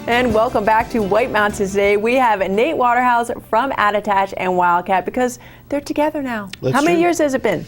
And welcome back to White Mountains today. We have Nate Waterhouse from Attitash and Wildcat because they're together now. How many years has it been?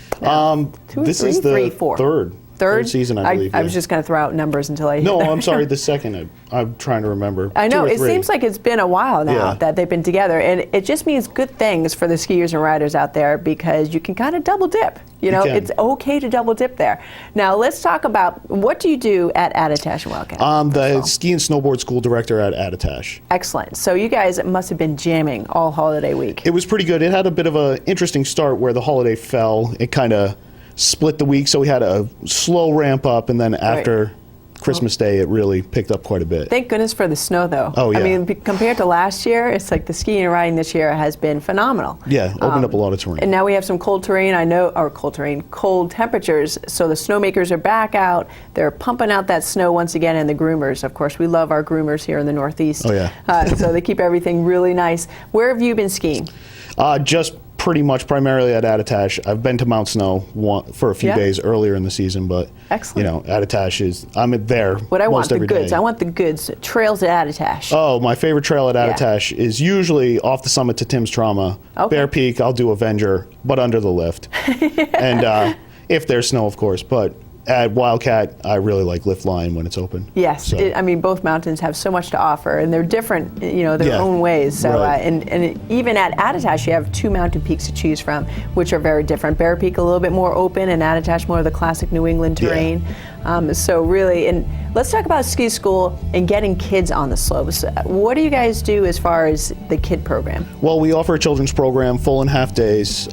This is the third season, I believe. I was just going to throw out numbers until I... No, I'm sorry, the second. I'm trying to remember. I know, it seems like it's been a while now that they've been together, and it just means good things for the skiers and riders out there because you can kind of double dip. You know, it's okay to double dip there. Now, let's talk about what do you do at Attitash and Wildcat? The ski and snowboard school director at Attitash. Excellent. So you guys must have been jamming all holiday week. It was pretty good. It had a bit of an interesting start where the holiday fell. It kind of split the week, so we had a slow ramp up, and then after Christmas Day, it really picked up quite a bit. Thank goodness for the snow, though. Oh, yeah. I mean, compared to last year, it's like the skiing and riding this year has been phenomenal. Yeah, opened up a lot of terrain. And now we have some cold terrain, cold temperatures, so the snowmakers are back out. They're pumping out that snow once again, and the groomers, of course. We love our groomers here in the Northeast. Oh, yeah. So they keep everything really nice. Where have you been skiing? Just pretty much primarily at Attitash. I've been to Mount Snow for a few days earlier in the season, but you know, Attitash I'm there most every day. I want the goods. Trails at Attitash. Oh, my favorite trail at Attitash is usually off the summit to Tim's Trauma. Bear Peak, I'll do Avenger, but under the lift. And if there's snow, of course, but at Wildcat, I really like Lift Line when it's open. Yes, so. I mean, both mountains have so much to offer, and they're different, you know, their own ways. So, and even at Attitash, you have two mountain peaks to choose from, which are very different. Bear Peak a little bit more open, and Attitash more of the classic New England terrain. So really, and let's talk about ski school and getting kids on the slopes. What do you guys do as far as the kid program? Well, we offer a children's program, full and half days.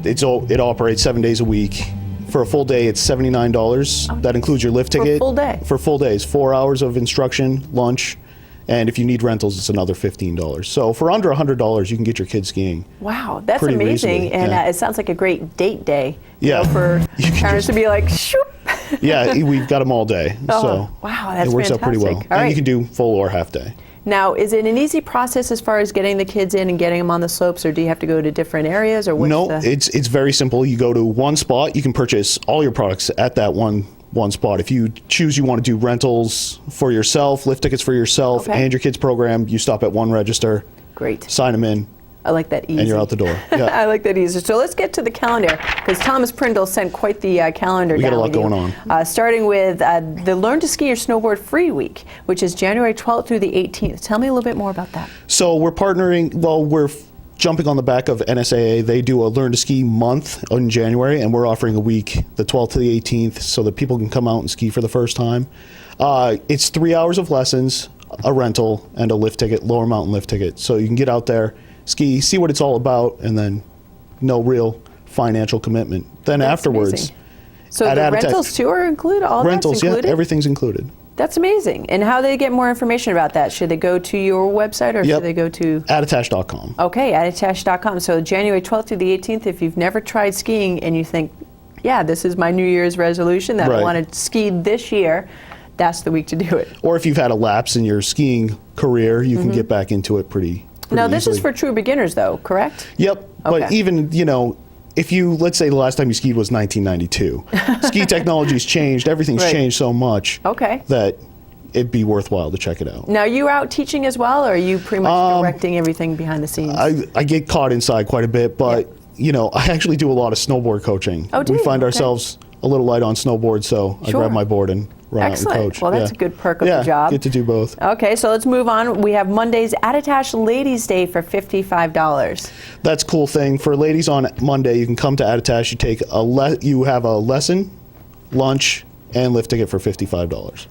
It operates 7 days a week. For a full day, it's $79. That includes your lift ticket. For a full day? For full days, 4 hours of instruction, lunch, and if you need rentals, it's another $15. So for under $100, you can get your kids skiing. Wow, that's amazing, reasonably. And it sounds like a great date day. Yeah, for parents to be like, shoop. Yeah, we've got them all day. So wow, that's it works out pretty well. And you can do full or half day. Now, is it an easy process as far as getting the kids in and getting them on the slopes, or do you have to go to different areas? Or no, it's very simple. You go to one spot. You can purchase all your products at that one spot. If you choose you want to do rentals for yourself, lift tickets for yourself, and your kids program, you stop at one register. Great. Sign them in. I like that easy. And you're out the door. Yeah. I like that easy. So let's get to the calendar, because Thomas Prindle sent quite the calendar down. We got a lot going on. Starting with the Learn to Ski or Snowboard Free Week, which is January 12th through the 18th. Tell me a little bit more about that. So we're partnering, we're jumping on the back of NSAA. They do a Learn to Ski month in January, and we're offering a week, the 12th to the 18th, so that people can come out and ski for the first time. It's 3 hours of lessons, a rental, and a lift ticket, lower mountain lift ticket. So you can get out there, ski, see what it's all about, and then no real financial commitment. Then afterwards, amazing. So the rentals too are included? All rentals, that's included? Yeah, everything's included. That's amazing. And how do they get more information about that? Should they go to your website, or should they go to? Attitash.com. Okay, attitash.com. So January 12th through the 18th, if you've never tried skiing and you think, yeah, this is my New Year's resolution that I want to ski this year, that's the week to do it. Or if you've had a lapse in your skiing career, you can get back into it pretty now, this easily. is for true beginners, though, correct? Yep. Okay. But even, you know, if you, let's say the last time you skied was 1992, ski technology's changed, everything's changed so much that it'd be worthwhile to check it out. Now, you out teaching as well, or are you pretty much directing everything behind the scenes? I get caught inside quite a bit, but, you know, I actually do a lot of snowboard coaching. Oh, do you? We find ourselves a little light on snowboard, so I grab my board and run out and coach. Well, that's a good perk of the job. Get to do both. Okay, so let's move on. We have Monday's Attitash Ladies Day for $55. That's a cool thing. For ladies on Monday, you can come to Attitash. You take you have a lesson, lunch, and lift ticket for $55.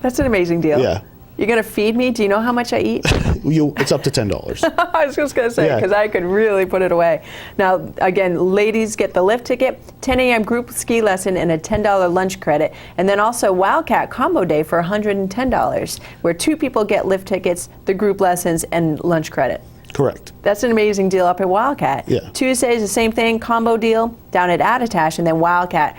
That's an amazing deal. Yeah. You're going to feed me? Do you know how much I eat? It's up to $10. I was just going to say, because I could really put it away. Now, again, ladies get the lift ticket, 10 a.m. group ski lesson, and a $10 lunch credit. And then also Wildcat Combo Day for $110, where two people get lift tickets, the group lessons, and lunch credit. Correct. That's an amazing deal up at Wildcat. Yeah. Tuesday is the same thing, combo deal down at Attitash, and then Wildcat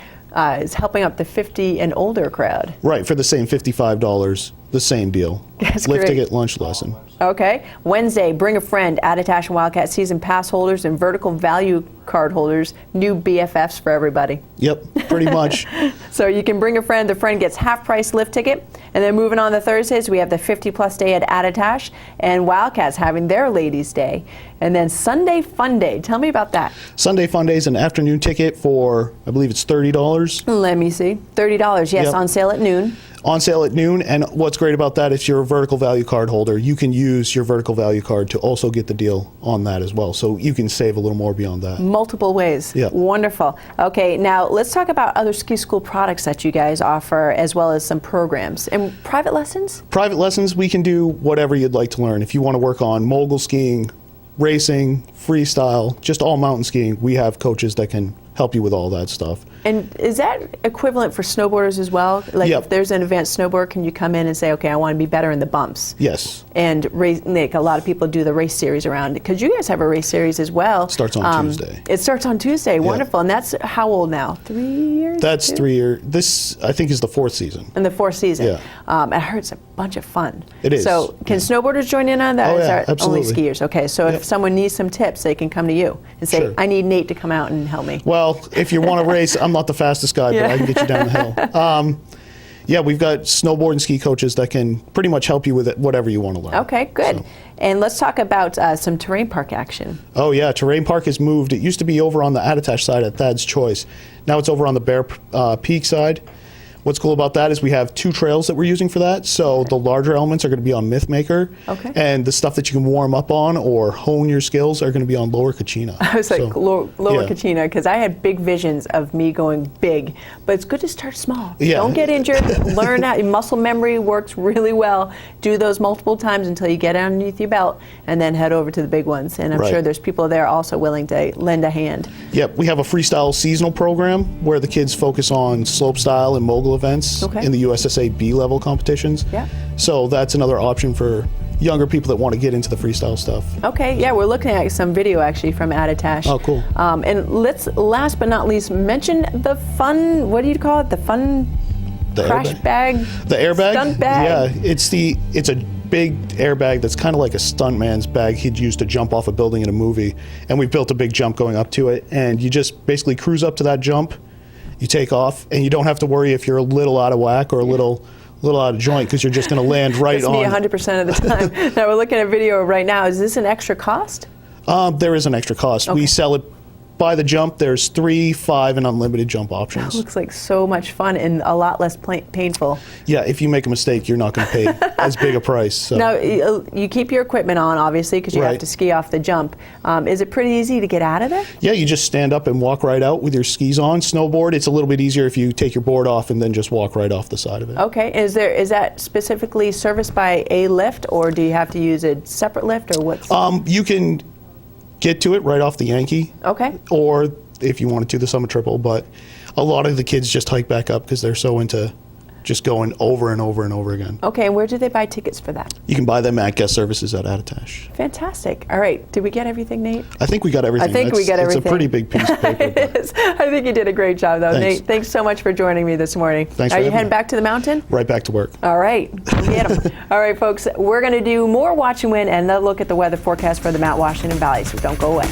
is helping up the 50 and older crowd. Right, for the same $55, the same deal. That's lift great. ticket, lunch lesson. Okay. Wednesday, bring a friend. Attitash and Wildcat season pass holders and vertical value card holders, new BFFs for everybody. Yep, pretty much. So you can bring a friend. The friend gets half-price lift ticket. And then moving on to Thursdays, we have the 50-plus day at Attitash, and Wildcats having their Ladies' Day. And then Sunday Funday. Tell me about that. Sunday Funday is an afternoon ticket for, I believe it's $30. Let me see. $30, yes, Yep. on sale at noon. On sale at noon, and what's great about that, if you're a vertical value card holder, you can use your vertical value card to also get the deal on that as well. So you can save a little more beyond that. Multiple ways. Yeah. Wonderful. Okay, now let's talk about other ski school products that you guys offer, as well as some programs. And private lessons? Private lessons, we can do whatever you'd like to learn. If you want to work on mogul skiing, racing, freestyle, just all mountain skiing, we have coaches that can help you with all that stuff. And is that equivalent for snowboarders as well? Like Yep. if there's an advanced snowboard, can you come in and say, okay, I want to be better in the bumps? Yes. And race, like a lot of people do the race series around it, because you guys have a race series as well. Starts on Tuesday. It starts on Tuesday. Wonderful. And that's how old now? 3 years? That's Two? 3 years. This, I think, is the 4th season. In the 4th season. Yeah. I heard it's a bunch of fun. It is. So can snowboarders join in on that? Oh, Or is yeah, that only absolutely. skiers? Okay, so Yep. if someone needs some tips, they can come to you and say, Sure. I need Nate to come out and help me. Well, if you want to race, I'm not the fastest guy, Yeah. but I can get you down the hill. Yeah, we've got snowboard and ski coaches that can pretty much help you with it, whatever you want to learn. Okay, good. So. And let's talk about some terrain park action. Oh yeah, Terrain Park has moved. It used to be over on the Attitash side at Thad's Choice. Now it's over on the Bear Peak side. What's cool about that is we have 2 trails that we're using for that. So the larger elements are going to be on Mythmaker. Okay. And the stuff that you can warm up on or hone your skills are going to be on Lower Kachina. I was like, Lower yeah. Kachina, because I had big visions of me going big, but it's good to start small. Yeah. Don't get injured. Learn how muscle memory works really well. Do those multiple times until you get underneath your belt, and then head over to the big ones. And I'm Right. sure there's people there also willing to lend a hand. Yep, we have a freestyle seasonal program where the kids focus on slopestyle and mogul events Okay. in the USSA B level competitions. Yeah. So that's another option for younger people that want to get into the freestyle stuff. Okay, yeah, we're looking at some video actually from Attitash. Oh, cool. And let's, last but not least, mention the fun, what do you call it? The fun The crash airbag. bag? The airbag? Stunt bag? Yeah, it's a big airbag that's kind of like a stuntman's bag he'd use to jump off a building in a movie. And we've built a big jump going up to it. And you just basically cruise up to that jump, you take off, and you don't have to worry if you're a little out of whack or a little out of joint, because you're just going to land right That's on. me 100% of the time. Now we're looking at a video right now. Is this an extra cost? There is an extra cost. Okay. We sell it by the jump. There's 3, 5, and unlimited jump options. Looks like so much fun and a lot less painful. Yeah, if you make a mistake, you're not going to pay as big a price. So. Now, you keep your equipment on, obviously, because you have Right. to ski off the jump. Is it pretty easy to get out of there? Yeah, you just stand up and walk right out with your skis on. Snowboard, it's a little bit easier if you take your board off and then just walk right off the side of it. Okay, is that specifically serviced by a lift, or do you have to use a separate lift, or what's? You can get to it right off the Yankee. Okay. Or if you wanted to, the Summit Triple. But a lot of the kids just hike back up because they're so into just going over and over and over again. Okay, and where do they buy tickets for that? You can buy them at guest services at Attitash. Fantastic. All right, did we get everything, Nate? I think we got everything. I think we got everything. It's a pretty big piece of paper. It but is. I think you did a great job, though, Thanks. Nate. Thanks so much for joining me this morning. Thanks Are for you having heading me. back to the mountain? Right back to work. All right, get 'em. All right, folks, we're going to do more Watch and Win and a look at the weather forecast for the Mount Washington Valley, so don't go away.